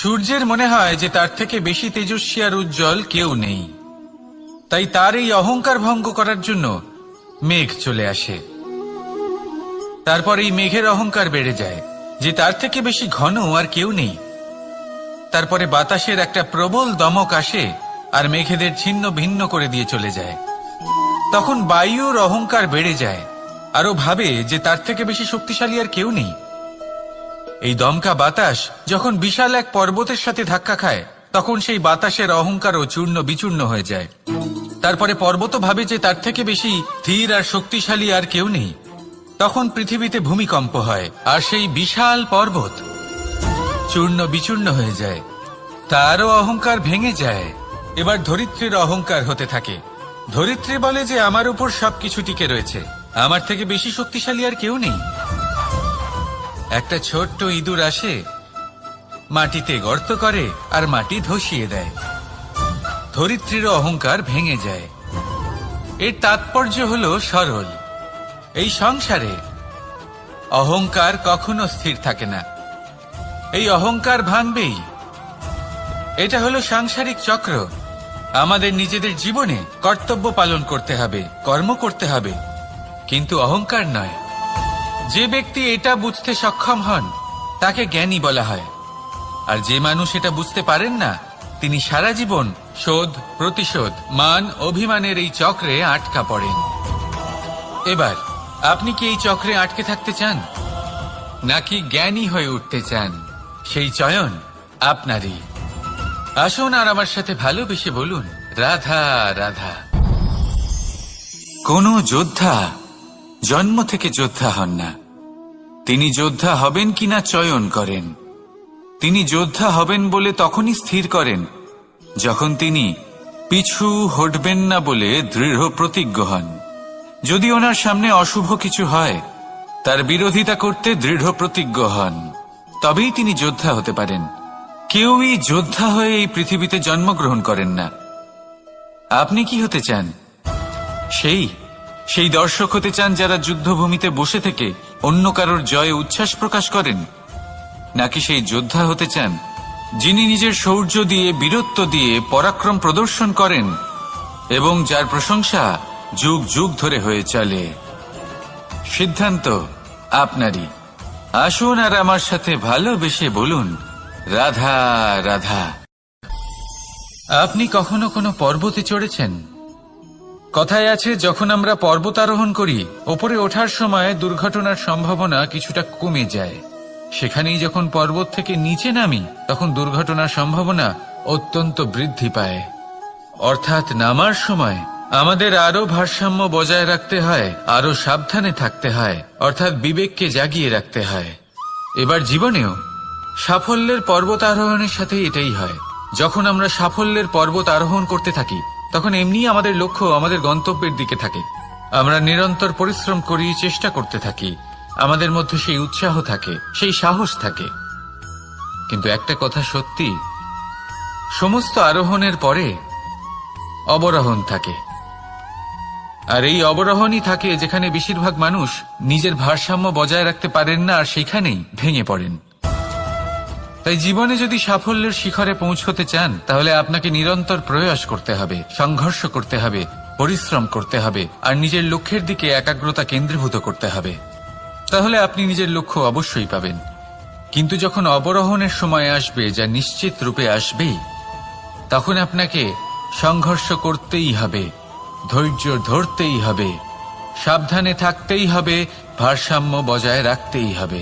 সূর্যের মনে হয় যে তার থেকে বেশি তেজস্বী আর উজ্জ্বল কেউ নেই, তাই তার এই অহংকার ভঙ্গ করার জন্য মেঘ চলে আসে। তারপর এই মেঘের অহংকার বেড়ে যায় যে তার থেকে বেশি ঘন আর কেউ নেই। তারপরে বাতাসের একটা প্রবল দমক আসে আর মেঘেদের ছিন্ন ভিন্ন করে দিয়ে চলে যায়। তখন বায়ুর অহংকার বেড়ে যায়, আরো ভাবে যে তার থেকে বেশি শক্তিশালী আর কেউ নেই। এই দমকা বাতাস যখন বিশাল এক পর্বতের সাথে ধাক্কা খায়, তখন সেই বাতাসের অহংকারও চূর্ণ বিচূর্ণ হয়ে যায়। তারপরে পর্বত ভাবে যে তার থেকে বেশি স্থির আর শক্তিশালী আর কেউ নেই। তখন পৃথিবীতে ভূমিকম্প হয় আর সেই বিশাল পর্বত চূর্ণ বিচূর্ণ হয়ে যায়, তারও অহংকার ভেঙে যায়। এবার ধরিত্রীর অহংকার হতে থাকে। ধরিত্রী বলে যে আমার উপর সবকিছু টিকে রয়েছে, আমার থেকে বেশি শক্তিশালী আর কেউ নেই। একটা ছোট্ট ইঁদুর আসে, মাটিতে গর্ত করে আর মাটি ধসিয়ে দেয়। ধরিত্রীর অহংকার ভেঙে যায়। এর তাৎপর্য হলো সরল, এই সংসারে অহংকার কখনো স্থির থাকে না, এই অহংকার ভাঙবেই। এটা হলো সাংসারিক চক্র। আমাদের নিজেদের জীবনে কর্তব্য পালন করতে হবে, কর্ম করতে হবে, কিন্তু অহংকার নয়। যে ব্যক্তি এটা বুঝতে সক্ষম হন তাকে জ্ঞানী বলা হয়, আর যে মানুষ এটা বুঝতে পারেন না তিনি সারা জীবন শোধ প্রতিশোধ মান অভিমানের এই চক্রে আটকা পড়েন। এবার আপনি কি এই চক্রে আটকে থাকতে চান নাকি জ্ঞানী হয়ে উঠতে চান? সেই চয়ন আপনারই। আসুন আর আমার সাথে ভালোবেসে বলুন, রাধা রাধা। কোন যোদ্ধা জন্ম থেকে যোদ্ধা হন না, তিনি যোদ্ধা হবেন কিনা চয়ন করেন। তিনি যোদ্ধা হবেন বলে তখনই স্থির করেন যখন তিনি পিছু হটবেন না বলে দৃঢ় প্রতিজ্ঞ হন। যদি ওনার সামনে অশুভ কিছু হয়, তার বিরোধিতা করতে দৃঢ় প্রতিজ্ঞ হন, তবেই তিনি যোদ্ধা হতে পারেন। কেউই যোদ্ধা হয়ে এই পৃথিবীতে জন্মগ্রহণ করেন না। আপনি কি হতে চান? সেই দর্শক হতে চান যারা যুদ্ধভূমিতে বসে থেকে অন্য কারোর জয়ে উচ্ছ্বাস প্রকাশ করেন, নাকি সেই যোদ্ধা হতে চান যিনি নিজের শৌর্য দিয়ে বীরত্ব দিয়ে পরাক্রম প্রদর্শন করেন এবং যার প্রশংসা যুগ যুগ ধরে হয়ে চলে? সিদ্ধান্ত আপনারই। আসুন আর আমার সাথে ভালোবেসে বলুন, রাধা রাধা। আপনি কখনো কোনো পর্বতে চড়েছেন? কথায় আছে, যখন আমরা পর্বতারোহণ করি, ওপরে ওঠার সময় দুর্ঘটনার সম্ভাবনা কিছুটা কমে যায়। সেখানেই যখন পর্বত থেকে নিচে নামি, তখন দুর্ঘটনার সম্ভাবনা অত্যন্ত বৃদ্ধি পায়। অর্থাৎ নামার সময় আমাদের আরো ভারসাম্য বজায় রাখতে হয়, আরো সাবধানে থাকতে হয়, অর্থাৎ বিবেককে জাগিয়ে রাখতে হয়। এবার জীবনেও সাফল্যের পর্বত আরোহণের সাথে এটাই হয়। যখন আমরা সাফল্যের পর্বত আরোহণ করতে থাকি, তখন এমনি আমাদের লক্ষ্য আমাদের গন্তব্যের দিকে থাকে। আমরা নিরন্তর পরিশ্রম করি, চেষ্টা করতে থাকি, আমাদের মধ্যে সেই উৎসাহ থাকে, সেই সাহস থাকে। কিন্তু একটা কথা সত্যি, সমস্ত আরোহণের পরে অবরোহণ থাকে। আর এই অবরোহণই থাকে যেখানে বেশিরভাগ মানুষ নিজের ভারসাম্য বজায় রাখতে পারেন না, আর সেখানেই ভেঙে পড়েন। তাই জীবনে যদি সাফল্যের শিখরে পৌঁছতে চান, তাহলে আপনাকে নিরন্তর প্রয়াস করতে হবে, সংঘর্ষ করতে হবে, পরিশ্রম করতে হবে, আর নিজের লক্ষ্যের দিকে একাগ্রতা কেন্দ্রীভূত করতে হবে। তাহলে আপনি নিজের লক্ষ্য অবশ্যই পাবেন। কিন্তু যখন অবরোহণের সময় আসবে, যা নিশ্চিত রূপে আসবেই, তখন আপনাকে সংঘর্ষ করতেই হবে, ধৈর্য ধরতেই হবে, সাবধানে থাকতেই হবে, ভারসাম্য বজায় রাখতেই হবে।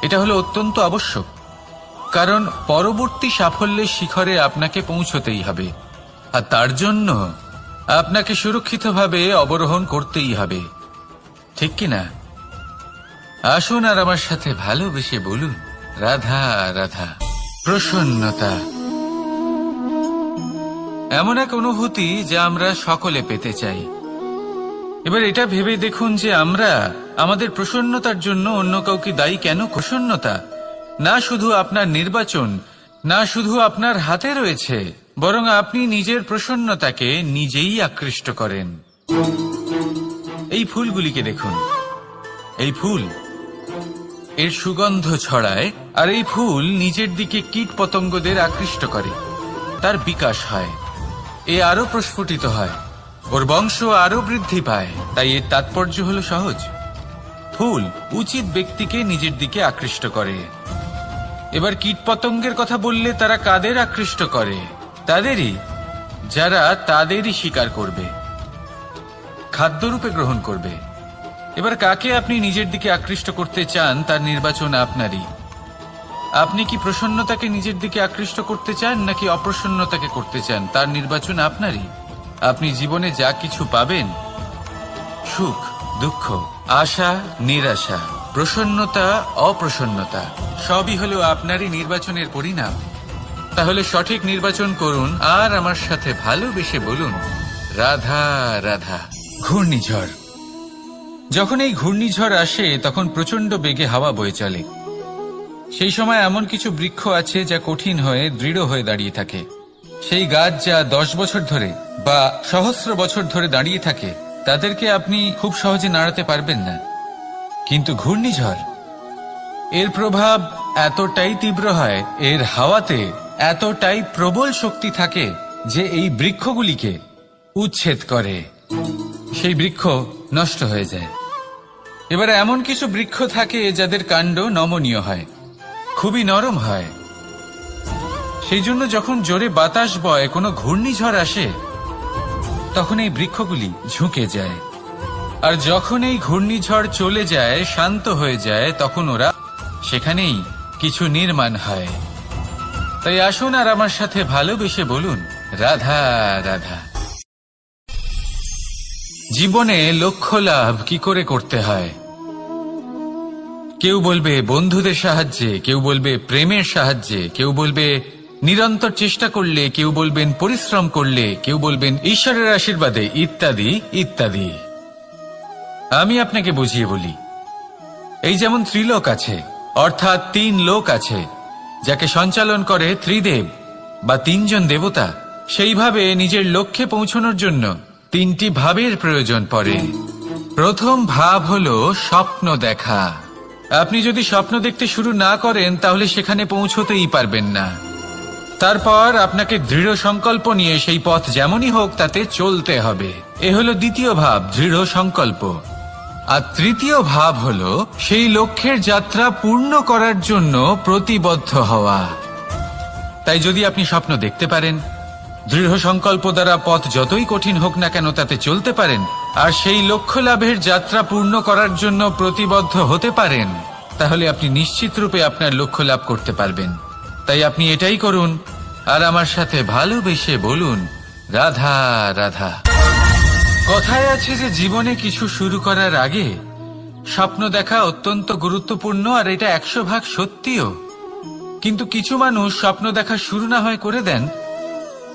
এটা হলো অত্যন্ত আবশ্যক, কারণ পরবর্তী সাফল্যের শিখরে আপনাকে পৌঁছতেই হবে, আর তার জন্য আপনাকে সুরক্ষিতভাবে অবরোহণ করতেই হবে। ঠিক কিনা? আসুন আর আমার সাথে ভালোবেসে বলুন, রাধা রাধা। প্রসন্নতা এমন এক অনুভূতি যা আমরা সকলে পেতে চাই। এবার এটা ভেবে দেখুন যে আমরা আমাদের প্রসন্নতার জন্য অন্য কাউকে দায়ী কেন? প্রসন্নতা না শুধু আপনার নির্বাচন, না শুধু আপনার হাতে রয়েছে, বরং আপনি নিজের প্রসন্নতাকে নিজেই আকৃষ্ট করেন। এই ফুলগুলিকে দেখুন, এই ফুল এর সুগন্ধ ছড়ায়, আর এই ফুল নিজের দিকে কীট পতঙ্গদের আকৃষ্ট করে। তার বিকাশ হয়, এ আরো প্রস্ফুটিত হয়, ওর বংশ আরো বৃদ্ধি পায়। তাই এর তাৎপর্য হলো সহজ, ফুল উচিত ব্যক্তিকে নিজের দিকে আকৃষ্ট করে। এবার কীট পতঙ্গের কথা বললে তারা কাদের আকৃষ্ট করে? তাদেরই, যারা তাদেরই শিকার করবে, খাদ্যরূপে গ্রহণ করবে। এবার কাকে আপনি নিজের দিকে আকৃষ্ট করতে চান তার নির্বাচন আপনারই। আপনি কি প্রসন্নতাকে নিজের দিকে আকৃষ্ট করতে চান নাকি অপ্রসন্নতাকে করতে চান তার নির্বাচন আপনারই। আপনি জীবনে যা কিছু পাবেন, সুখ দুঃখ, আশা নিরাশা, প্রসন্নতা অপ্রসন্নতা, সবই হলো আপনারই নির্বাচনের পরিণাম। তাহলে সঠিক নির্বাচন করুন আর আমার সাথে ভালোবেসে বলুন, রাধা রাধা। ঘূর্ণিঝড়। যখন এই ঘূর্ণিঝড় আসে তখন প্রচন্ড বেগে হাওয়া বয়ে চলে। সেই সময় এমন কিছু বৃক্ষ আছে যা কঠিন হয়ে দৃঢ় হয়ে দাঁড়িয়ে থাকে। সেই গাছ যা 10 বছর ধরে বা সহস্র বছর ধরে দাঁড়িয়ে থাকে, তাদেরকে আপনি খুব সহজে নাড়াতে পারবেন না। কিন্তু ঘূর্ণিঝড়, এর প্রভাব এতটাই তীব্র হয়, এর হাওয়াতে এতটাই প্রবল শক্তি থাকে যে এই বৃক্ষগুলিকে উচ্ছেদ করে, সেই বৃক্ষ নষ্ট হয়ে যায়। এবার এমন কিছু বৃক্ষ থাকে যাদের কাণ্ড নমনীয় হয়, খুবই নরম হয়। সেই জন্য যখন জোরে বাতাস বয়, কোনো ঘূর্ণিঝড় আসে, তখন এই বৃক্ষগুলি ঝুঁকে যায়। আর যখন এই ঘূর্ণিঝড় চলে যায়, শান্ত হয়ে যায়, তখন ওরা সেখানেই কিছু নির্মাণ হয়। তাই আসুন আর আমার সাথে ভালোবেসে বলুন, রাধা রাধা। জীবনে লক্ষ্য লাভ কি করে করতে হয়? কেউ বলবে বন্ধুদের সাহায্যে, কেউ বলবে প্রেমের সাহায্যে, কেউ বলবে নিরন্তর চেষ্টা করলে, কেউ বলবেন পরিশ্রম করলে, কেউ বলবেন ঈশ্বরের আশীর্বাদে, ইত্যাদি ইত্যাদি। আমি আপনাকে বুঝিয়ে বলি, এই যেমন ত্রিলোক আছে, অর্থাৎ 3 লোক আছে, যাকে সঞ্চালন করে ত্রিদেব বা 3 জন দেবতা। সেইভাবে নিজের লক্ষ্যে পৌঁছানোর জন্য 3টি ভাবের প্রয়োজন পড়ে। প্রথম ভাব হলো স্বপ্ন দেখা। আপনি যদি স্বপ্ন দেখতে শুরু না করেন তাহলে সেখানে পৌঁছতেই পারবেন না। তারপর আপনাকে দৃঢ় সংকল্প নিয়ে সেই পথ যেমনই হোক তাতে চলতে হবে। এ হলো দ্বিতীয় ভাব, দৃঢ় সংকল্প। আর তৃতীয় ভাব হলো সেই লক্ষ্যের যাত্রা পূর্ণ করার জন্য প্রতিবদ্ধ হওয়া। তাই যদি আপনি স্বপ্ন দেখতে পারেন, দৃঢ় সংকল্প দ্বারা পথ যতই কঠিন হোক না কেন তাতে চলতে পারেন, আর সেই লক্ষ্য লাভের যাত্রা পূর্ণ করার জন্য প্রতিবদ্ধ হতে পারেন, তাহলে আপনি নিশ্চিত রূপে আপনার লক্ষ্য লাভ করতে পারবেন। তাই আপনি এটাই করুন আর আমার সাথে ভালোবেসে বলুন, রাধা রাধা। কথায় আছে যে জীবনে কিছু শুরু করার আগে স্বপ্ন দেখা অত্যন্ত গুরুত্বপূর্ণ, আর এটা 100% সত্যিও। কিন্তু কিছু মানুষ স্বপ্ন দেখা শুরু না হয় করে দেন,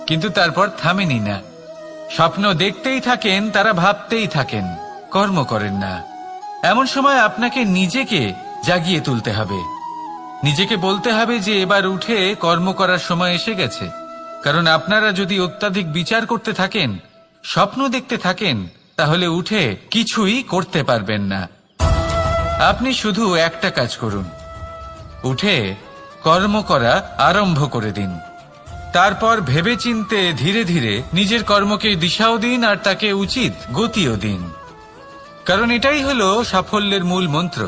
কিন্তু তারপর থামেনি না। স্বপ্ন দেখতেই থাকেন, তারা ভাবতেই থাকেন, কর্ম করেন না। এমন সময় আপনাকে নিজেকে জাগিয়ে তুলতে হবে, নিজেকে বলতে হবে যে এবার উঠে কর্ম করার সময় এসে গেছে। কারণ আপনারা যদি অত্যাধিক বিচার করতে থাকেন, স্বপ্ন দেখতে থাকেন, তাহলে উঠে কিছুই করতে পারবেন না। আপনি শুধু একটা কাজ করুন, উঠে কর্ম করা আরম্ভ করে দিন। তারপর ভেবেচিন্তে ধীরে ধীরে নিজের কর্মকে দিশাও দিন আর তাকে উচিত গতিও দিন। কারণ এটাই হলো সাফল্যের মূল মন্ত্র।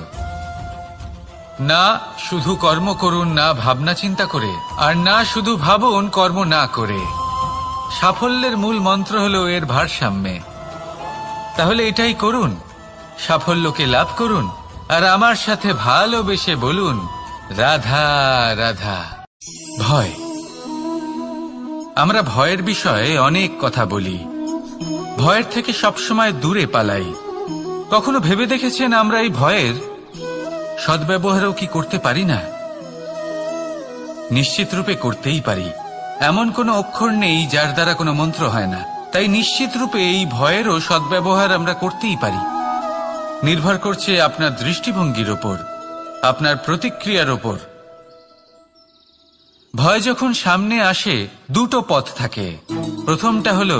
না শুধু কর্ম করুন না ভাবনা চিন্তা করে, আর না শুধু ভাবুন কর্ম না করে। সাফল্যের মূল মন্ত্র হলো এর ভারসাম্যে। তাহলে এটাই করুন, সাফল্যকে লাভ করুন আর আমার সাথে ভালোবেসে বলুন, রাধা রাধা। ভয়। আমরা ভয়ের বিষয়ে অনেক কথা বলি, ভয়ের থেকে সবসময় দূরে পালাই। কখনো ভেবে দেখেছেন আমরা এই ভয়ের সদ্ব্যবহারও কি করতে পারি না? নিশ্চিত রূপে করতেই পারি। এমন কোনো অক্ষর নেই যার দ্বারা কোনো মন্ত্র হয় না। তাই নিশ্চিত রূপে এই ভয়েরও সদ্ব্যবহার আমরা করতেই পারি। নির্ভর করছে আপনার দৃষ্টিভঙ্গির ওপর, আপনার প্রতিক্রিয়ার ওপর। ভয় যখন সামনে আসে, 2টো পথ থাকে। প্রথমটা হলো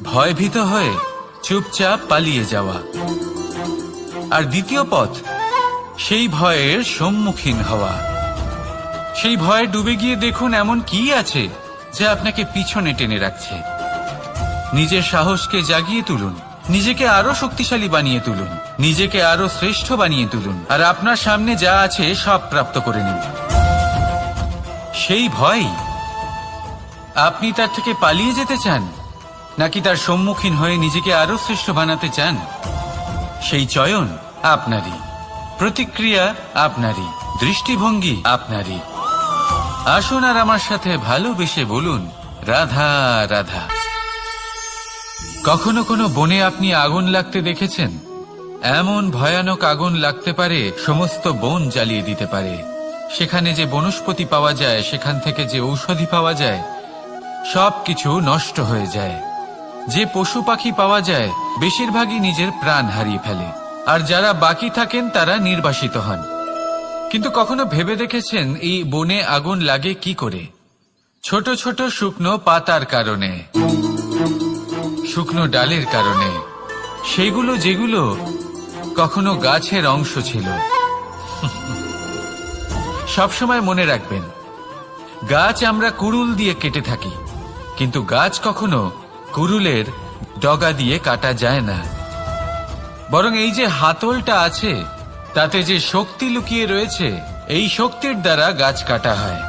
ভয়ভীত হয়ে চুপচাপ পালিয়ে যাওয়া, আর দ্বিতীয় পথ সেই ভয়ের সম্মুখীন হওয়া। সেই ভয়ে ডুবে গিয়ে দেখুন এমন কি আছে যা আপনাকে পিছনে টেনে রাখছে। নিজের সাহসকে জাগিয়ে তুলুন, নিজেকে আরো শক্তিশালী বানিয়ে তুলুন, নিজেকে আরো শ্রেষ্ঠ বানিয়ে তুলুন, আর আপনার সামনে যা আছে সব প্রাপ্ত করে নিন। সেই ভয়, আপনি তার থেকে পালিয়ে যেতে চান নাকি তার সম্মুখীন হয়ে নিজেকে আরো শ্রেষ্ঠ বানাতে চান? সেই চয়ন আপনারই, প্রতিক্রিয়া আপনারই, দৃষ্টিভঙ্গি আপনারই। আসুন আর আমার সাথে ভালোবেসে বলুন, রাধা রাধা। কখনো কোনো বনে আপনি আগুন লাগতে দেখেছেন? এমন ভয়ানক আগুন লাগতে পারে সমস্ত বন জ্বালিয়ে দিতে পারে। সেখানে যে বনস্পতি পাওয়া যায়, সেখান থেকে যে ঔষধি পাওয়া যায়, সবকিছু নষ্ট হয়ে যায়। যে পশু পাখি পাওয়া যায় বেশিরভাগই নিজের প্রাণ হারিয়ে ফেলে, আর যারা বাকি থাকেন তারা নির্বাসিত হন। কিন্তু কখনো ভেবে দেখেছেন এই বনে আগুন লাগে কি করে? ছোট ছোট শুকনো পাতার কারণে, শুকনো ডালের কারণে, সেগুলো যেগুলো কখনো গাছের অংশ ছিল। সবসময় মনে রাখবেন, গাছ আমরা কুড়ুল দিয়ে কেটে থাকি, কিন্তু গাছ কখনো কুড়ুলের ডগা দিয়ে কাটা যায় না। বরং এই যে হাতলটা আছে, তাতে যে শক্তি লুকিয়ে রয়েছে, এই শক্তির দ্বারা গাছ কাটা হয়।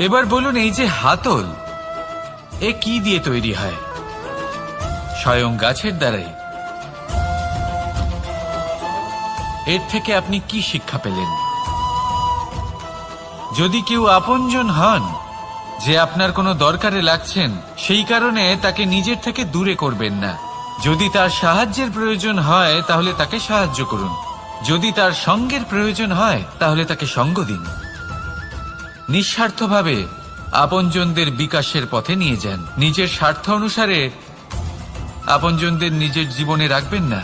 এবার বলুন, এই যে হাতল, এ কি দিয়ে তৈরি হয়? স্বয়ং গাছের দ্বারাই। এর থেকে আপনি কি শিক্ষা পেলেন? যদি কেউ আপনজন হন, যে আপনার কোনো দরকারে লাগছেন, সেই কারণে তাকে নিজের থেকে দূরে করবেন না। যদি তার সাহায্যের প্রয়োজন হয় তাহলে তাকে সাহায্য করুন, যদি তার সঙ্গের প্রয়োজন হয় তাহলে তাকে সঙ্গ দিন। নিঃস্বার্থভাবে আপনজনদের বিকাশের পথে নিয়ে যান। নিজের স্বার্থ অনুসারে আপনজনদের নিজের জীবনে রাখবেন না।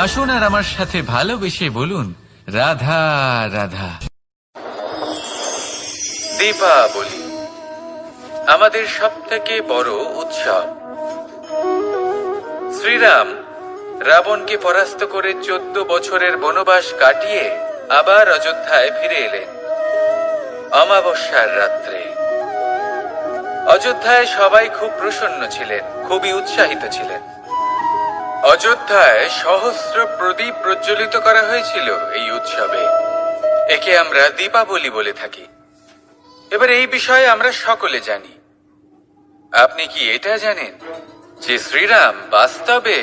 আসুন আর আমার সাথে ভালোবেসে বলুন, রাধা রাধা। দীপাবলি আমাদের সবথেকে বড় উৎসব। শ্রীরাম রাবণকে পরাস্ত করে 14 বছরের বনবাস কাটিয়ে আবার অযোধ্যায় ফিরে এলেন অমাবস্যার রাত্রে। অযোধ্যায় সবাই খুব প্রসন্ন ছিলেন, খুবই উৎসাহিত ছিলেন। অযোধ্যায় সহস্র প্রদীপ প্রজ্বলিত করা হয়েছিল এই উৎসবে। একে আমরা দীপাবলি বলে থাকি। এবার এই বিষয়ে আমরা সকলে জানি। আপনি কি এটা জানেন যে শ্রীরাম বাস্তবে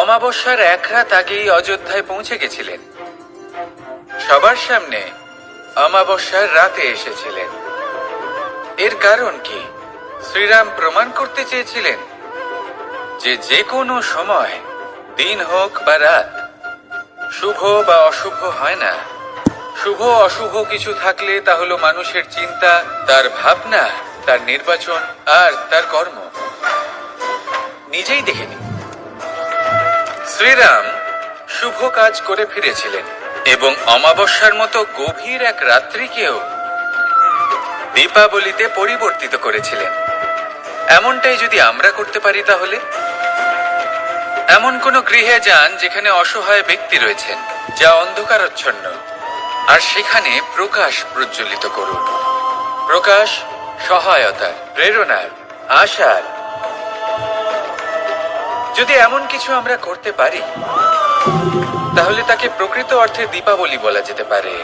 অমাবস্যার এক রাত আগেই অযোধ্যায় পৌঁছে গেছিলেন? সবার সামনে অমাবস্যার রাতে এসেছিলেন। এর কারণ কি? শ্রীরাম প্রমাণ করতে চেয়েছিলেন যে যে কোনো সময়, দিন হোক বা রাত, শুভ বা অশুভ হয় না। শুভ অশুভ কিছু থাকলে তা হলো মানুষের চিন্তা, তার ভাবনা, তার নির্বাচন আর তার কর্ম। নিজেই দেখে নিন, শ্রীরাম শুভ কাজ করে ফিরেছিলেন এবং অমাবস্যার মতো গভীর এক রাত্রিকেও দীপাবলিতে পরিবর্তিত করেছিলেন। এমনটাই যদি আমরা করতে পারি, তাহলে এমন কোন গৃহে যান যেখানে অসহায় ব্যক্তি রয়েছেন, যা অন্ধকারাচ্ছন্ন, আর সেখানে প্রকাশ প্রজ্বলিত করুন। প্রকাশ সহায়তার, প্রেরণার, আশার। যদি এমন কিছু আমরা করতে পারি, তাহলে তাকে প্রকৃত অর্থে দীপাবলি বলা যেতে পারে।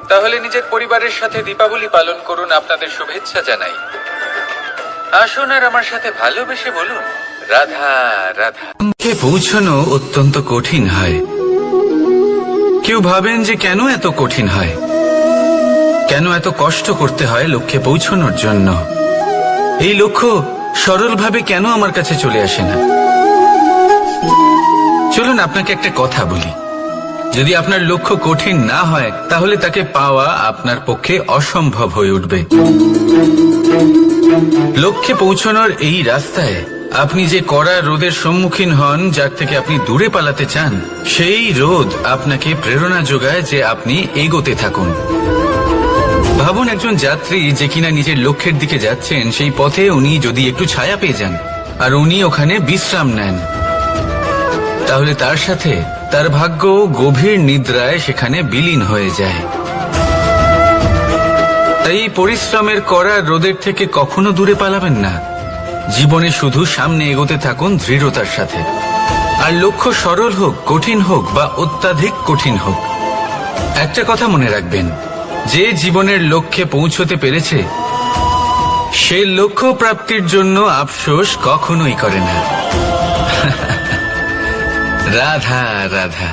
তাহলে নিজের পরিবারের সাথে দীপাবলি পালন করুন। আপনাদের শুভেচ্ছা জানাই। আসুন আর আমার সাথে ভালোবেসে বলুন, রাধা রাধা। পৌঁছানো অত্যন্ত কঠিন হয়। কেউ ভাবেন যে কেন এত কঠিন হয়, কেন এত কষ্ট করতে হয় লক্ষ্যে পৌঁছানোর জন্য। এই লক্ষ্য সরলভাবে কেন আমার কাছে চলে আসে না? চলুন আপনাকে একটা কথা বলি। যদি আপনার লক্ষ্য কঠিন না হয়, তাহলে তাকে পাওয়া আপনার পক্ষে অসম্ভব হয়ে উঠবে। লক্ষ্যে পৌঁছানোর এই রাস্তায় আপনি যে কড়া রোদের সম্মুখীন হন, যার থেকে আপনি দূরে পালাতে চান, সেই রোদ আপনাকে প্রেরণা যোগায় যে আপনি এগোতে থাকুন। ভাবুন, একজন যাত্রী যে কিনা নিজের লক্ষ্যের দিকে যাচ্ছেন, সেই পথে উনি যদি একটু ছায়া পেয়ে যান আর উনি ওখানে বিশ্রাম নেন, তাহলে তার সাথে তার ভাগ্য গভীর নিদ্রায় সেখানে বিলীন হয়ে যায়। তাই পরিশ্রমের করা রোদের থেকে কখনো দূরে পালাবেন না। জীবনে শুধু সামনে এগোতে থাকুন দৃঢ়তার সাথে। আর লক্ষ্য সরল হোক, কঠিন হোক বা অত্যাধিক কঠিন হোক, একটা কথা মনে রাখবেন, যে জীবনের লক্ষ্যে পৌঁছতে পেরেছে সে লক্ষ্য প্রাপ্তির জন্য আফসোস কখনোই করে না। রাধা রাধা।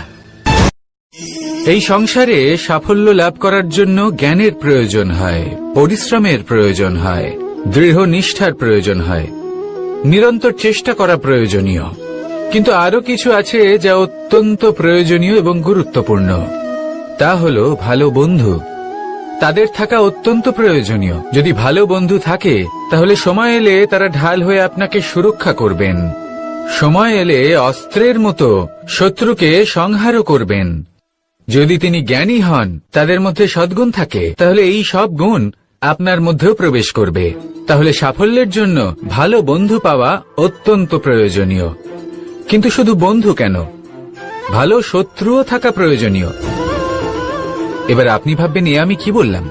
এই সংসারে সাফল্য লাভ করার জন্য জ্ঞানের প্রয়োজন হয়, পরিশ্রমের প্রয়োজন হয়, দৃঢ় নিষ্ঠার প্রয়োজন হয়, নিরন্তর চেষ্টা করা প্রয়োজনীয়। কিন্তু আরো কিছু আছে যা অত্যন্ত প্রয়োজনীয় এবং গুরুত্বপূর্ণ। তা হলো ভালো বন্ধু। তাদের থাকা অত্যন্ত প্রয়োজনীয়। যদি ভালো বন্ধু থাকে তাহলে সময় এলে তারা ঢাল হয়ে আপনাকে সুরক্ষা করবেন। সময় এলে অস্ত্রের মতো শত্রুকে সংহারও করবেন। যদি তিনি জ্ঞানী হন, তাদের মধ্যে সদ্গুণ থাকে, তাহলে এই সব গুণ আপনার মধ্যেও প্রবেশ করবে। তাহলে সাফল্যের জন্য ভালো বন্ধু পাওয়া অত্যন্ত প্রয়োজনীয়। কিন্তু শুধু বন্ধু কেন, ভালো শত্রুও থাকা প্রয়োজনীয়। এবার আপনি ভাববেন, আমি কি বললাম?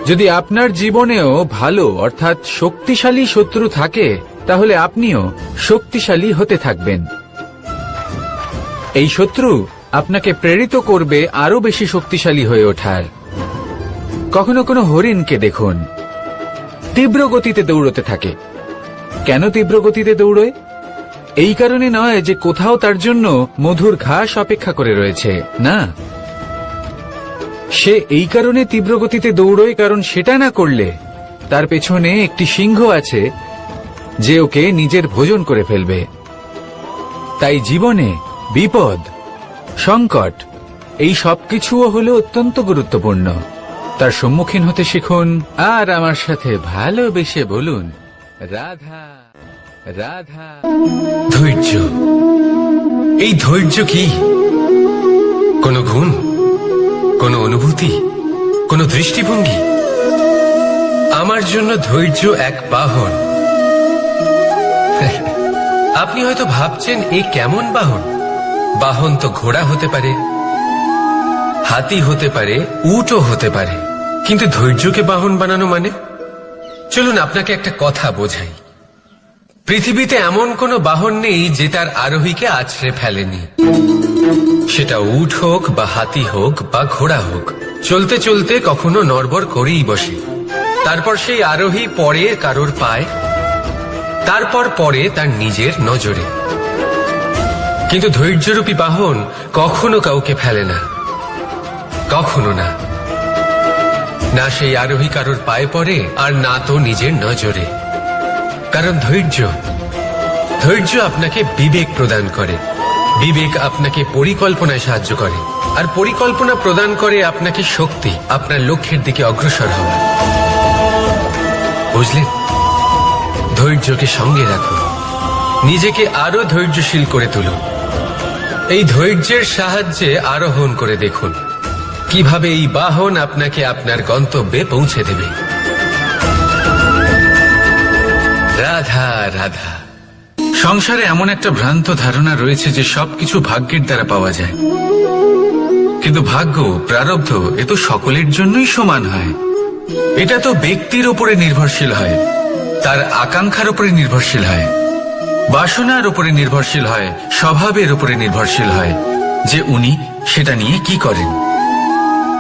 যদি আপনার জীবনেও ভালো অর্থাৎ শক্তিশালী শত্রু থাকে, তাহলে আপনিও শক্তিশালী হতে থাকবেন। এই শত্রু আপনাকে প্রেরিত করবে আরো বেশি শক্তিশালী হয়ে ওঠার। কখনো কোনো হরিণকে দেখুন, তীব্র গতিতে দৌড়তে থাকে। কেন তীব্র গতিতে দৌড়য়? এই কারণে নয় যে কোথাও তার জন্য মধুর ঘাস অপেক্ষা করে রয়েছে, না। সে এই কারণে তীব্র গতিতে দৌড়য় কারণ সেটা না করলে তার পেছনে একটি সিংহ আছে যে ওকে নিজের ভোজন করে ফেলবে। তাই জীবনে বিপদ, সংকট, এই সবকিছুও হলো অত্যন্ত গুরুত্বপূর্ণ। তার সম্মুখীন হতে শিখুন আর আমার সাথে ভালোবেসে বলুন, রাধা রাধা। ধৈর্য। এই ধৈর্য কি কোনো গুণ, কোনো অনুভূতি, কোনো দৃষ্টিভঙ্গি? আমার জন্য ধৈর্য এক বাহন। আপনি হয়তো ভাবছেন, এই কেমন বাহন? বাহন তো ঘোড়া হতে পারে, হাতি হতে পারে, উটও হতে পারে, কিন্তু ধৈর্যকে বাহন বানানো মানে? চলুন আপনাকে একটা কথা বোঝাই। পৃথিবীতে এমন কোনো বাহন নেই যে তার আরোহীকে আছড়ে ফেলেনি। সেটা উট হোক বা হাতি হোক বা ঘোড়া হোক, চলতে চলতে কখনো নড়বড় করেই বসে। তারপর সেই আরোহী পড়ে কারোর পায়, তারপর পড়ে তার নিজের নজরে। কিন্তু ধৈর্যরূপী বাহন কখনো কাউকে ফেলে না, কখনো না। না সেই আরোহী কারোর পায়ে পড়ে আর না তো নিজের নজরে। কারণ ধৈর্য আপনাকে বিবেক প্রদান করে, বিবেক আপনাকে পরিকল্পনায় সাহায্য করে, আর পরিকল্পনা প্রদান করে আপনাকে শক্তি, আপনার লক্ষ্যের দিকে অগ্রসর হওয়া। বুঝলেন? ধৈর্যকে সঙ্গে রাখুন, নিজেকে আরো ধৈর্যশীল করে তুলুন। এই ধৈর্যের সাহায্যে আরোহণ করে দেখুন কিভাবে এই বাহন আপনাকে আপনার গন্তব্যে পৌঁছে দেবে। রাধা রাধা। সংসারে এমন একটা ভ্রান্ত ধারণা রয়েছে যে সবকিছু ভাগ্যের দ্বারা পাওয়া যায়। কিন্তু ভাগ্য, প্রারব্ধ এ তো সকলের জন্যই সমান হয়। এটা তো ব্যক্তির উপরে নির্ভরশীল হয়, তার আকাঙ্ক্ষার উপরে নির্ভরশীল হয়, বাসনার উপরে নির্ভরশীল হয়, স্বভাবের উপরে নির্ভরশীল হয় যে উনি সেটা নিয়ে কি করেন।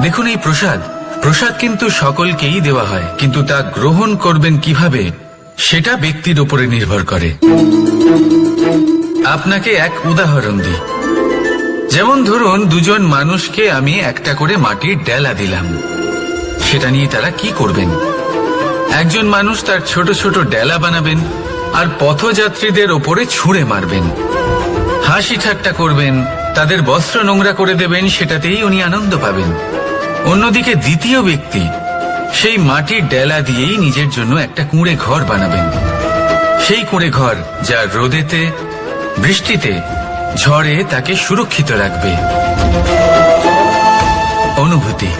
দেখুন, এই প্রসাদ কিন্তু সকলকেই দেওয়া হয়, কিন্তু তা গ্রহণ করবেন কিভাবে সেটা ব্যক্তির উপরে নির্ভর করে। আপনাকে এক উদাহরণ দিই। যেমন ধরুন, দুজন মানুষকে আমি একটা করে মাটির ডেলা দিলাম, সেটা নিয়ে তারা কি করবেন? একজন মানুষ তার ছোট ছোট ডেলা বানাবেন আর পথযাত্রীদের ওপরে ছুঁড়ে মারবেন, হাসি ঠাট্টা করবেন, তাদের বস্ত্র নোংরা করে দেবেন, সেটাতেই উনি আনন্দ পাবেন। অন্যদিকে দ্বিতীয় ব্যক্তি সেই মাটির ডেলা দিয়েই নিজের জন্য একটা কুঁড়ে ঘর বানাবেন। সেই কুঁড়ে ঘর যা রোদেতে, বৃষ্টিতে, ঝড়ে তাকে সুরক্ষিত রাখবে। অনুভূতি,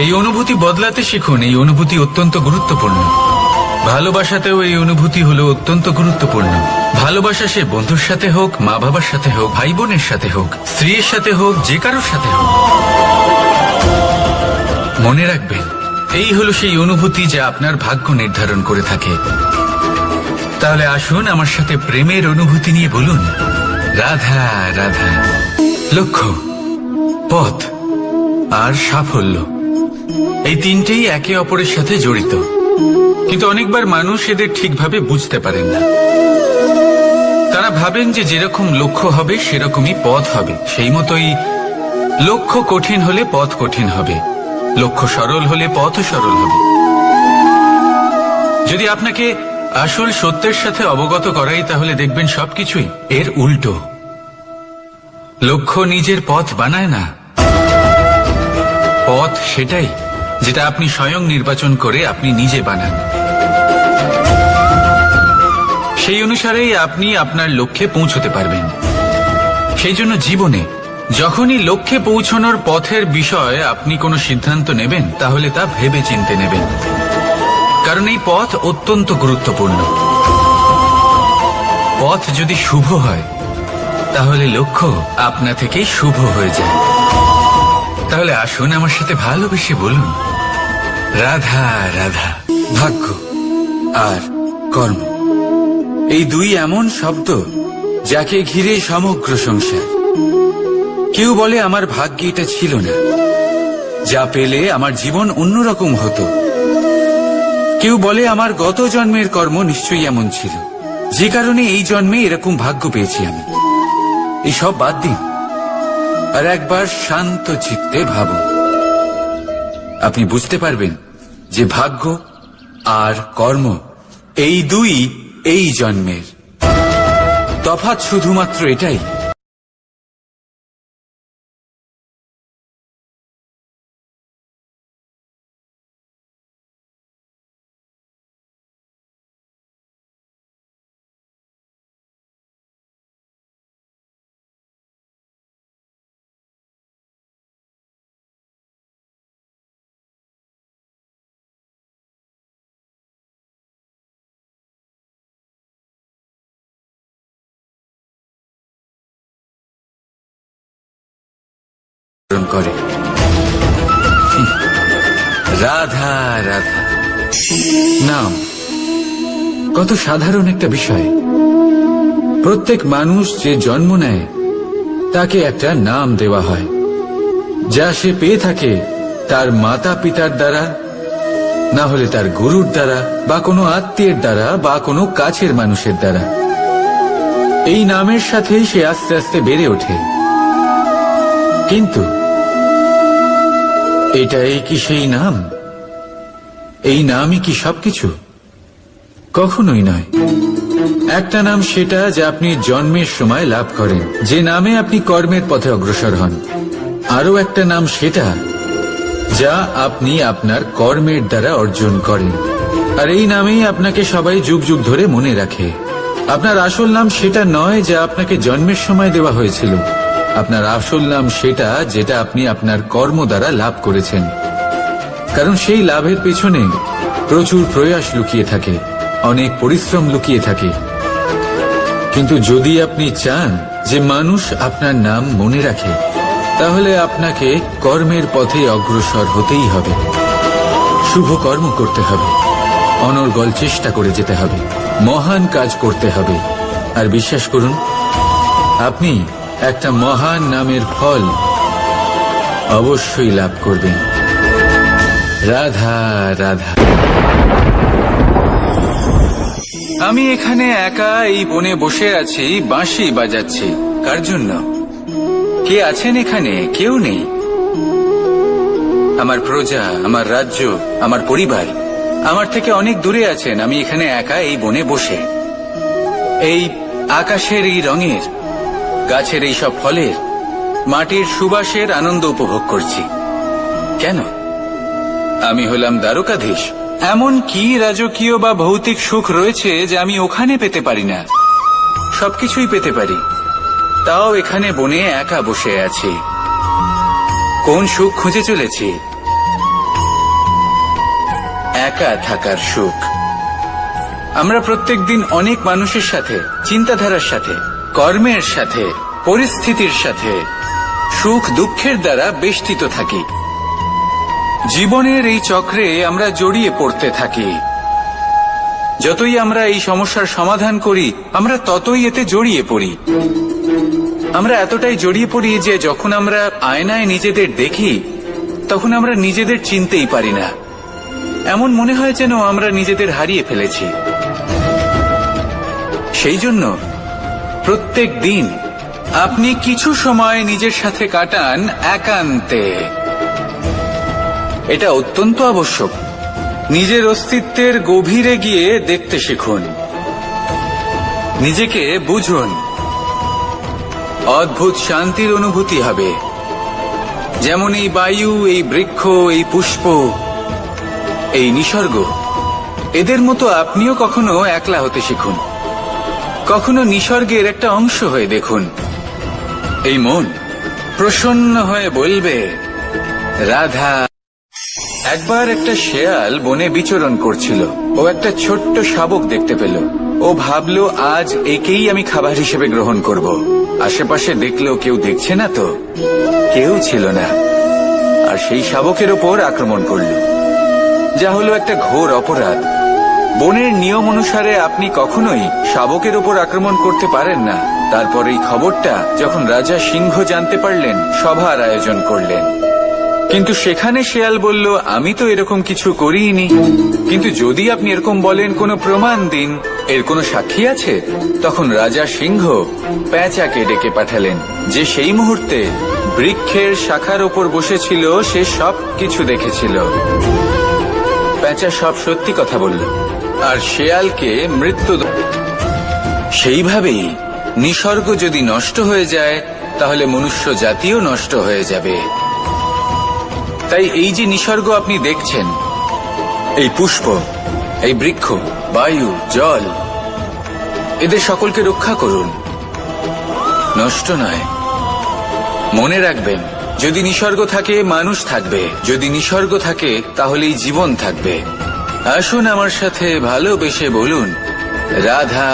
এই অনুভূতি বদলাতে শিখুন। এই অনুভূতি অত্যন্ত গুরুত্বপূর্ণ। ভালোবাসাতেও এই অনুভূতি হলো অত্যন্ত গুরুত্বপূর্ণ। ভালোবাসা সে বন্ধুর সাথে হোক, মা বাবার সাথে হোক, ভাই বোনের সাথে হোক, স্ত্রীর সাথে হোক, যে কারোর সাথে হোক। মনে রাখবেন, এই হলো সেই অনুভূতি যা আপনার ভাগ্য নির্ধারণ করে থাকে। তাহলে আসুন আমার সাথে প্রেমের অনুভূতি নিয়ে বলুন, রাধা রাধা। লক্ষ্য, পথ আর সাফল্য, এই তিনটেই একে অপরের সাথে জড়িত, কিন্তু অনেকবার মানুষ এদের ঠিকভাবে বুঝতে পারেন না। তারা ভাবেন যে যেরকম লক্ষ্য হবে সেরকমই পথ হবে, সেই মতোই লক্ষ্য কঠিন হলে পথ কঠিন হবে, লক্ষ্য সরল হলে পথও সরল হবে। যদি আপনাকে আসল সত্যের সাথে অবগত করাই, তাহলে দেখবেন সবকিছুই এর উল্টো। লক্ষ্য নিজের পথ বানায় না, পথ সেটাই যেটা আপনি স্বয়ং নির্বাচন করে আপনি নিজে বানান। সেই অনুসারেই আপনি আপনার লক্ষ্যে পৌঁছতে পারবেন। সেই জন্য জীবনে যখনই লক্ষ্যে পৌঁছানোর পথের বিষয়ে আপনি কোনো সিদ্ধান্ত নেবেন, তাহলে তা ভেবে চিন্তে নেবেন, কারণ এই পথ অত্যন্ত গুরুত্বপূর্ণ। পথ যদি শুভ হয়, তাহলে লক্ষ্য আপনা থেকেই শুভ হয়ে যায়। তাহলে আসুন আমার সাথে ভালোবেসে বলুন, রাধা রাধা। ভাগ্য আর কর্ম, এই দুই এমন শব্দ যাকে ঘিরে সমগ্র সংসার। কেউ বলে আমার ভাগ্যে এটা ছিল না, যা পেলে আমার জীবন অন্যরকম হতো। কেউ বলে আমার গত জন্মের কর্ম নিশ্চয়ই এমন ছিল, যে কারণে এই জন্মে এরকম ভাগ্য পেয়েছি আমি। এসব বাদ দিন আর একবার শান্ত চিত্তে ভাবুন। আপনি বুঝতে পারবেন যে ভাগ্য আর কর্ম এই দুই এই জন্মের। তফাৎ শুধুমাত্র এটাই, করে রাধা রাধা নাম কত সাধারণ একটা বিষয়। প্রত্যেক মানুষ যে জন্ম নেয় তাকে একটা নাম দেওয়া হয়, যা সে পেয়ে থাকে তার মাতা পিতার দ্বারা, না হলে তার গুরুর দ্বারা, বা কোনো আত্মীয়ের দ্বারা, বা কোনো কাছের মানুষের দ্বারা। এই নামের সাথেই সে আস্তে আস্তে বেড়ে ওঠে। কিন্তু এটাই কি সেই নাম? এই নামই কি সবকিছু? কখনোই নয়। একটা নাম সেটা যা আপনি জন্মের সময় লাভ করেন, যে নামে আপনি কর্মের পথে অগ্রসর হন। আরও একটা নাম সেটা যা আপনি আপনার কর্মের দ্বারা অর্জন করেন, আর এই নামেই আপনাকে সবাই যুগ যুগ ধরে মনে রাখে। আপনার আসল নাম সেটা নয় যা আপনাকে জন্মের সময় দেওয়া হয়েছিল। আপনার আসল নাম সেটা যেটা আপনি আপনার কর্ম দ্বারা লাভ করেছেন, কারণ সেই লাভের পেছনে প্রচুর প্রয়াস লুকিয়ে থাকে, অনেক পরিশ্রম লুকিয়ে থাকে। কিন্তু যদি আপনি চান যে মানুষ আপনার নাম মনে রাখে, তাহলে আপনাকে কর্মের পথে অগ্রসর হতেই হবে, শুভ কর্ম করতে হবে, অনর্গল চেষ্টা করে যেতে হবে, মহান কাজ করতে হবে। আর বিশ্বাস করুন, আপনি একটা মহান নামের ফল অবশ্যই লাভ করবেন। রাধা রাধা। আমি এখানে একা এই বনে বসে আছি, বাঁশি বাজাচ্ছি। কার জন্য? কে আছেন এখানে? কেউ নেই। আমার প্রজা, আমার রাজ্য, আমার পরিবার আমার থেকে অনেক দূরে আছেন। আমি এখানে একা এই বনে বসে এই আকাশের এই রঙের, গাছের এই সব ফলের, মাটির সুবাসের আনন্দ উপভোগ করছি। কেন? আমি হলাম দ্বারকাধীশ। এমন কি রাজকীয় বা ভৌতিক সুখ রয়েছে যে আমি ওখানে পেতে পারি না? সবকিছুই পেতে পারি, তাও এখানে বনে একা বসে আছি। কোন সুখ খুঁজে চলেছি? একা থাকার সুখ। আমরা প্রত্যেকদিন অনেক মানুষের সাথে, চিন্তাধারার সাথে, কর্মের সাথে, পরিস্থিতির সাথে, সুখ দুঃখের দ্বারা বেষ্টিত থাকি। জীবনের এই চক্রে আমরা জড়িয়ে পড়তে থাকি। যতই আমরা এই সমস্যার সমাধান করি, আমরা ততই এতে জড়িয়ে পড়ি। আমরা এতটাই জড়িয়ে পড়ি যে যখন আমরা আয়নায় নিজেদের দেখি, তখন আমরা নিজেদের চিনতেই পারি না। এমন মনে হয় যেন আমরা নিজেদের হারিয়ে ফেলেছি। সেই জন্য প্রত্যেক দিন আপনি কিছু সময় নিজের সাথে কাটান একান্তে। এটা অত্যন্ত আবশ্যক। নিজের অস্তিত্বের গভীরে গিয়ে দেখতে শিখুন, নিজেকে বুঝুন। অদ্ভুত শান্তির অনুভূতি হবে। যেমন এই বায়ু, এই বৃক্ষ, এই পুষ্প, এই নিসর্গ, এদের মতো আপনিও কখনো একলা হতে শিখুন। কখনো নিসর্গের একটা অংশ হয়ে দেখুন। এই মন প্রসন্ন হয়ে বলবে, রাধা। একবার একটা শেয়াল বনে বিচরণ করছিল। ও একটা ছোট্ট শাবক দেখতে পেল। ও ভাবলো, আজ একেই আমি খাবার হিসেবে গ্রহণ করব। আশেপাশে দেখলো কেউ দেখছে না তো, কেউ ছিল না। আর সেই শাবকের ওপর আক্রমণ করল, যা হলো একটা ঘোর অপরাধ। বনের নিয়ম অনুসারে আপনি কখনোই শাবকের ওপর আক্রমণ করতে পারেন না। তারপর এই খবরটা যখন রাজা সিংহ জানতে পারলেন, সভার আয়োজন করলেন। কিন্তু সেখানে শেয়াল বলল, আমি তো এরকম কিছু করিনি। কিন্তু যদি আপনি এরকম বলেন, কোনো প্রমাণ দিন, এর কোনো সাক্ষী আছে? তখন রাজা সিংহ পেঁচাকে ডেকে পাঠালেন, যে সেই মুহূর্তে বৃক্ষের শাখার ওপর বসেছিল। সে সব কিছু দেখেছিল। পেঁচা সব সত্যি কথা বলল, আর শেয়ালকে মৃত্যু। সেইভাবেই নিসর্গ যদি নষ্ট হয়ে যায়, তাহলে মনুষ্য জাতিও নষ্ট হয়ে যাবে। তাই এই যে নিসর্গ আপনি দেখছেন, এই পুষ্প, এই বৃক্ষ, বায়ু, জল, এদের সকলকে রক্ষা করুন, নষ্ট নয়। মনে রাখবেন, যদি নিসর্গ থাকে, মানুষ থাকবে। যদি নিসর্গ থাকে, তাহলেই জীবন থাকবে। আসুন আমার সাথে ভালোবেসে বলুন, রাধা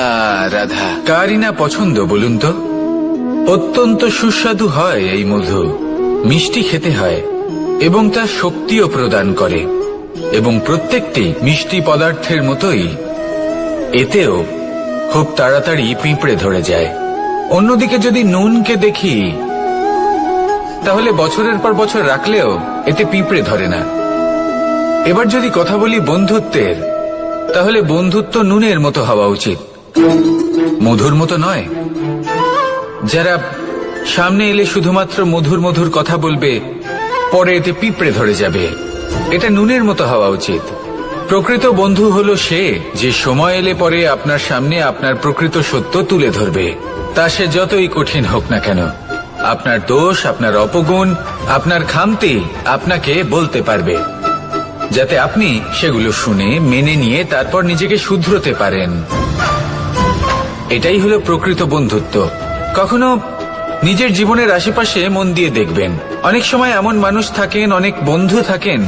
রাধা। কারই না পছন্দ বলুন তো? অত্যন্ত সুস্বাদু হয় এই মধু, মিষ্টি খেতে হয় এবং তা শক্তিও প্রদান করে। এবং প্রত্যেকটি মিষ্টি পদার্থের মতোই এতেও খুব তাড়াতাড়ি পিঁপড়ে ধরে যায়। অন্যদিকে যদি নুনকে দেখি, তাহলে বছরের পর বছর রাখলেও এতে পিঁপড়ে ধরে না। এবার যদি কথা বলি বন্ধুত্বের, তাহলে বন্ধুত্ব নুনের মতো হওয়া উচিত, মধুর মতো নয়। যারা সামনে এলে শুধুমাত্র মধুর মধুর কথা বলবে, পরে এতে পিঁপড়ে ধরে যাবে। এটা নুনের মতো হওয়া উচিত। প্রকৃত বন্ধু হলো সে, যে সময় এলে পরে আপনার সামনে আপনার প্রকৃত সত্য তুলে ধরবে, তা সে যতই কঠিন হোক না কেন। আপনার দোষ, আপনার অপগুণ, আপনার খামতি আপনাকে বলতে পারবে, যাতে আপনি সেগুলো শুনে মেনে নিয়ে তারপর নিজেকে শুধরোতে পারেন। এটাই হলো প্রকৃত বন্ধুত্ব। কখনো নিজের জীবনের আশেপাশে মন দিয়ে দেখবেন, অনেক সময় এমন মানুষ থাকেন, অনেক বন্ধু থাকেন,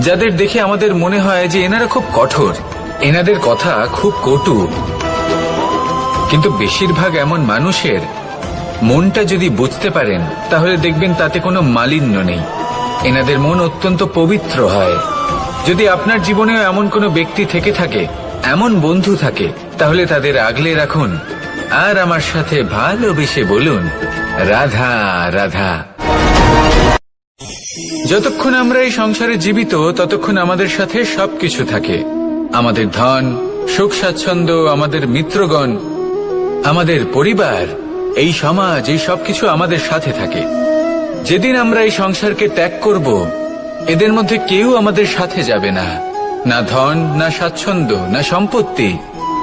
যাদের দেখে আমাদের মনে হয় যে এনারা খুব কঠোর, এনাদের কথা খুব কটু। কিন্তু বেশিরভাগ এমন মানুষের মনটা যদি বুঝতে পারেন, তাহলে দেখবেন তাতে কোনো মালিন্য নেই। এনাদের মন অত্যন্ত পবিত্র হয়। যদি আপনার জীবনেও এমন কোনো ব্যক্তি থেকে থাকে, এমন বন্ধু থাকে, তাহলে তাদের আগলে রাখুন আর আমার সাথে ভালোবেসে বলুন, রাধা রাধা। যতক্ষণ আমরা এই সংসারে জীবিত, ততক্ষণ আমাদের সাথে সবকিছু থাকে। আমাদের ধন, সুখ স্বাচ্ছন্দ্য, আমাদের মিত্রগণ, আমাদের পরিবার, এই সমাজ, এই সবকিছু আমাদের সাথে থাকে। যেদিন আমরা এই সংসারকে ত্যাগ করব, এদের মধ্যে কেউ আমাদের সাথে যাবে না। না ধন, না স্বাচ্ছন্দ্য, না সম্পত্তি।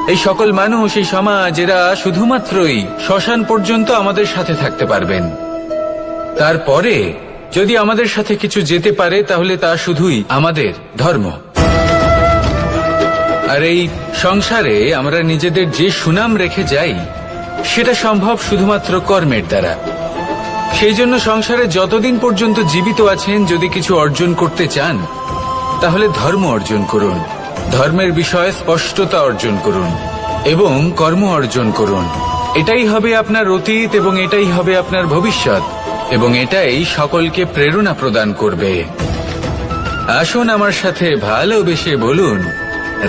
এই সকল মানুষ, এই সমাজ, এরা শুধুমাত্রই শ্মশান পর্যন্ত আমাদের সাথে থাকতে পারবেন। তারপরে যদি আমাদের সাথে কিছু যেতে পারে, তাহলে তা শুধুই আমাদের ধর্ম। আর এই সংসারে আমরা নিজেদের যে সুনাম রেখে যাই, সেটা সম্ভব শুধুমাত্র কর্মের দ্বারা। সেই জন্য সংসারে যতদিন পর্যন্ত জীবিত আছেন, যদি কিছু অর্জন করতে চান, তাহলে ধর্ম অর্জন করুন, ধর্মের বিষয়ে স্পষ্টতা অর্জন করুন এবং কর্ম অর্জন করুন। এটাই হবে আপনার অতীত এবং এটাই হবে আপনার ভবিষ্যৎ, এবং এটাই সকলকে প্রেরণা প্রদান করবে। আসুন আমার সাথে ভালোবেসে বলুন,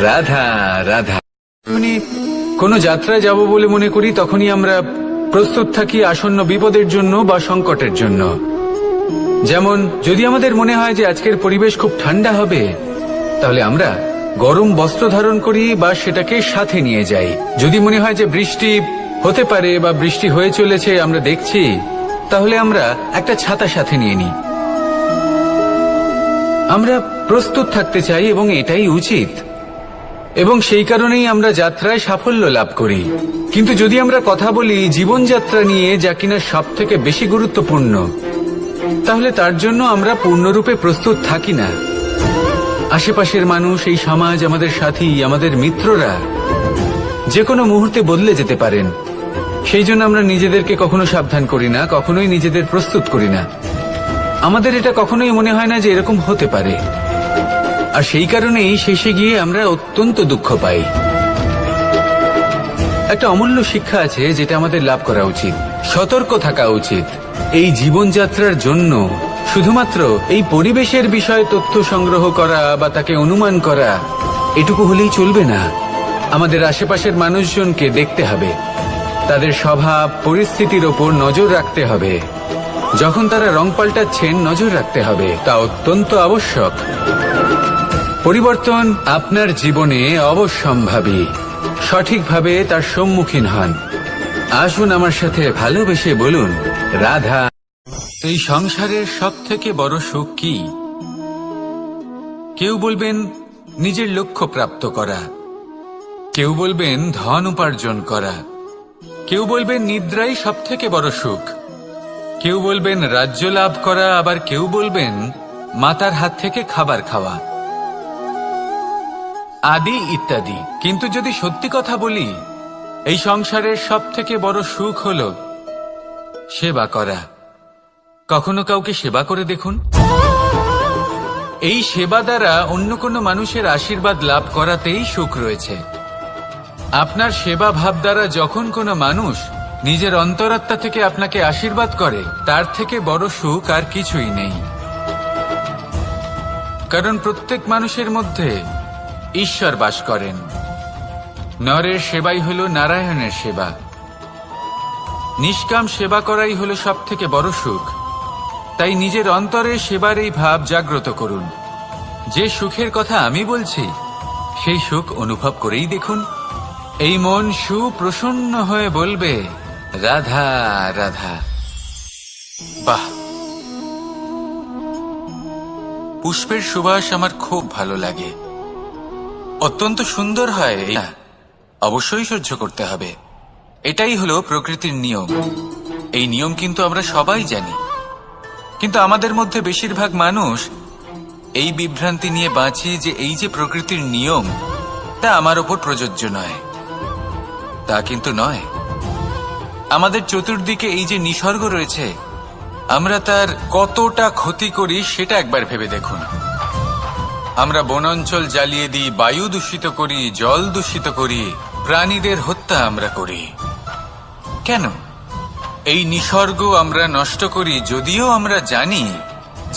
রাধা রাধা। কোনো যাত্রায় যাব বলে মনে করি, তখনই আমরা প্রস্তুত থাকি আসন্ন বিপদের জন্য বা সংকটের জন্য। যেমন যদি আমাদের মনে হয় যে আজকের পরিবেশ খুব ঠান্ডা হবে, তাহলে আমরা গরম বস্ত্র ধারণ করি বা সেটাকে সাথে নিয়ে যাই। যদি মনে হয় যে বৃষ্টি হতে পারে বা বৃষ্টি হয়ে চলেছে, আমরা দেখছি, তাহলে আমরা একটা ছাতা সাথে নিয়ে নিই। আমরা প্রস্তুত থাকতে চাই এবং এটাই উচিত, এবং সেই কারণেই আমরা যাত্রায় সাফল্য লাভ করি। কিন্তু যদি আমরা কথা বলি জীবনযাত্রা নিয়ে, যা কিনা সব থেকে বেশি গুরুত্বপূর্ণ, তাহলে তার জন্য আমরা পূর্ণরূপে প্রস্তুত থাকি না। আশেপাশের মানুষ, এই সমাজ, আমাদের সাথী, আমাদের মিত্ররা যে কোনো মুহূর্তে বদলে যেতে পারেন। সেই জন্য আমরা নিজেদেরকে কখনো সাবধান করি না, কখনোই নিজেদের প্রস্তুত করি না। আমাদের এটা কখনোই মনে হয় না যে এরকম হতে পারে, আর সেই কারণেই শেষে গিয়ে আমরা অত্যন্ত দুঃখ পাই। একটা অমূল্য শিক্ষা আছে যেটা আমাদের লাভ করা উচিত। সতর্ক থাকা উচিত। এই জীবনযাত্রার জন্য শুধুমাত্র এই পরিবেশের বিষয়ে তথ্য সংগ্রহ করা বা তাকে অনুমান করা, এটুকু হলেই চলবে না। আমাদের আশেপাশের মানুষজনকে দেখতে হবে, তাদের স্বভাব পরিস্থিতির ওপর নজর রাখতে হবে। যখন তারা রং পাল্টাচ্ছেন, নজর রাখতে হবে। তা অত্যন্ত আবশ্যক। পরিবর্তন আপনার জীবনে অবশ্যম্ভাবী। সঠিকভাবে তার সম্মুখীন হন। আসুন আমার সাথে ভালোবেসে বলুন, রাধা। এই সংসারের সব থেকে বড় সুখ কি? কেউ বলবেন নিজের লক্ষ্য প্রাপ্ত করা, কেউ বলবেন ধন উপার্জন করা, কেউ বলবেন নিদ্রাই সব থেকে বড় সুখ, কেউ বলবেন রাজ্য লাভ করা, আবার কেউ বলবেন মাতার হাত থেকে খাবার খাওয়া, আদি ইত্যাদি। কিন্তু যদি সত্যি কথা বলি, এই সংসারের সব থেকে বড় সুখ হল সেবা করা। কখনো কাউকে সেবা করে দেখুন। এই সেবা দ্বারা অন্য কোনো মানুষের আশীর্বাদ লাভ করাতেই সুখ রয়েছে। আপনার সেবা ভাব দ্বারা যখন কোনো মানুষ নিজের অন্তরাত্মা থেকে আপনাকে আশীর্বাদ করে, তার থেকে বড় সুখ আর কিছুই নেই। কারণ প্রত্যেক মানুষের মধ্যে ঈশ্বর বাস করেন। নরের সেবাই হল নারায়ণের সেবা। নিষ্কাম সেবা করাই হল সব থেকে বড় সুখ। তাই নিজের অন্তরে সেবার এই ভাব জাগ্রত করুন। যে সুখের কথা আমি বলছি, সেই সুখ অনুভব করেই দেখুন। এই মন সুপ্রসন্ন হয়ে বলবে, রাধা রাধা। বাহ, পুষ্পের সুবাস আমার খুব ভালো লাগে। অত্যন্ত সুন্দর হয়। অবশ্যই সহ্য করতে হবে। এটাই হলো প্রকৃতির নিয়ম। এই নিয়ম কিন্তু আমরা সবাই জানি, কিন্তু আমাদের মধ্যে বেশিরভাগ মানুষ এই বিভ্রান্তি নিয়ে বাঁচি যে এই যে প্রকৃতির নিয়ম, তা আমার ওপর প্রযোজ্য নয়। তা কিন্তু নয়। আমাদের চতুর্দিকে এই যে নিসর্গ রয়েছে, আমরা তার কতটা ক্ষতি করি সেটা একবার ভেবে দেখুন। আমরা বনাঞ্চল জ্বালিয়ে দিই, বায়ু দূষিত করি, জল দূষিত করি, প্রাণীদের হত্যা আমরা করি। কেন? এই নিসর্গ আমরা নষ্ট করি, যদিও আমরা জানি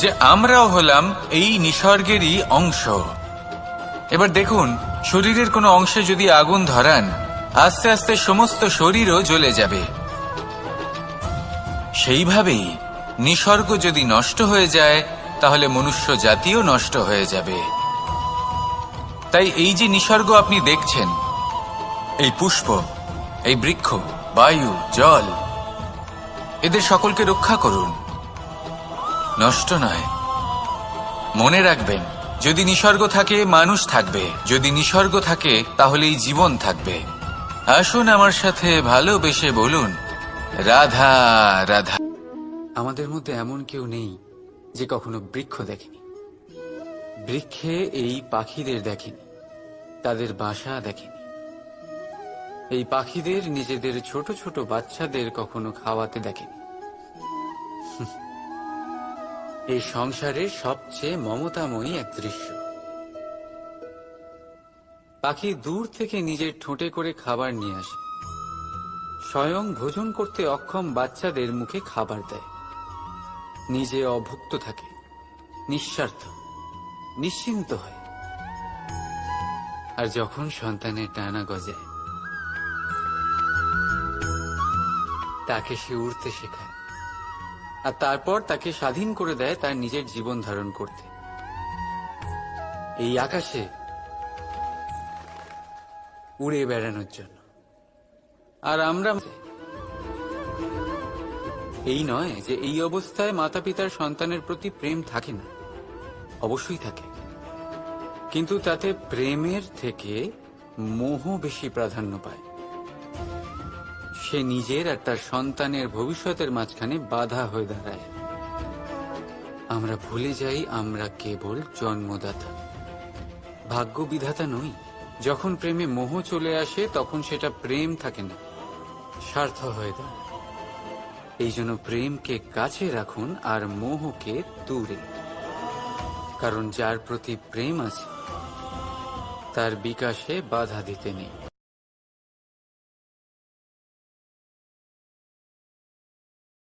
যে আমরাও হলাম এই নিসর্গেরই অংশ। এবার দেখুন, শরীরের কোনো অংশে যদি আগুন ধরান, আস্তে আস্তে সমস্ত শরীরও জ্বলে যাবে। সেইভাবেই নিসর্গ যদি নষ্ট হয়ে যায়, তাহলে মনুষ্য জাতিও নষ্ট হয়ে যাবে। তাই এই যে নিসর্গ আপনি দেখছেন, এই পুষ্প, এই বৃক্ষ, বায়ু, জল, এদের সকলকে রক্ষা করুন, নষ্ট নয়। মনে রাখবেন, যদি নিসর্গ থাকে মানুষ থাকবে, যদি নিসর্গ থাকে তাহলে এই জীবন থাকবে। আসুন আমার সাথে ভালোবেসে বলুন, রাধা রাধা। আমাদের মধ্যে এমন কেউ নেই যে কখনো বৃক্ষ দেখেনি, বৃক্ষে এই পাখিদের দেখেনি, তাদের বাসা দেখেনি। এই পাখিদের নিজেদের ছোট ছোট বাচ্চাদের কখনো খাওয়াতে দেখেনি। এই সংসারের সবচেয়ে মমতাময়ী এক দৃশ্য। পাখি দূর থেকে নিজের ঠোঁটে করে খাবার নিয়ে আসে, স্বয়ং ভোজন করতে অক্ষম বাচ্চাদের মুখে খাবার দেয়, নিজে অভুক্ত থাকে, নিঃস্বার্থ, নিশ্চিন্ত হয়। আর যখন সন্তানের ডানা গজায়, তাকে সে উড়তে শেখায়, আর তারপর তাকে স্বাধীন করে দেয় তার নিজের জীবন ধারণ করতে এই আকাশে উড়ে বেড়ানোর জন্য। আর আমরা এই নয় যে এই অবস্থায় মাতা পিতার সন্তানের প্রতি প্রেম থাকে না, অবশ্যই থাকে, কিন্তু তাতে প্রেমের থেকে মোহ বেশি প্রাধান্য পায়। সে নিজের আর তার সন্তানের ভবিষ্যতের মাঝখানে বাধা হয়ে দাঁড়ায়। আমরা ভুলে যাই আমরা কেবল জন্মদাতা, ভাগ্য বিধাতা নই। যখন প্রেমে মোহ চলে আসে তখন সেটা প্রেম থাকে না, স্বার্থ হয়ে দাঁড়ায়। এই জন্য প্রেমকে কাছে রাখুন আর মোহকে দূরে, কারণ যার প্রতি প্রেম আছে তার বিকাশে বাধা দিতে নেই।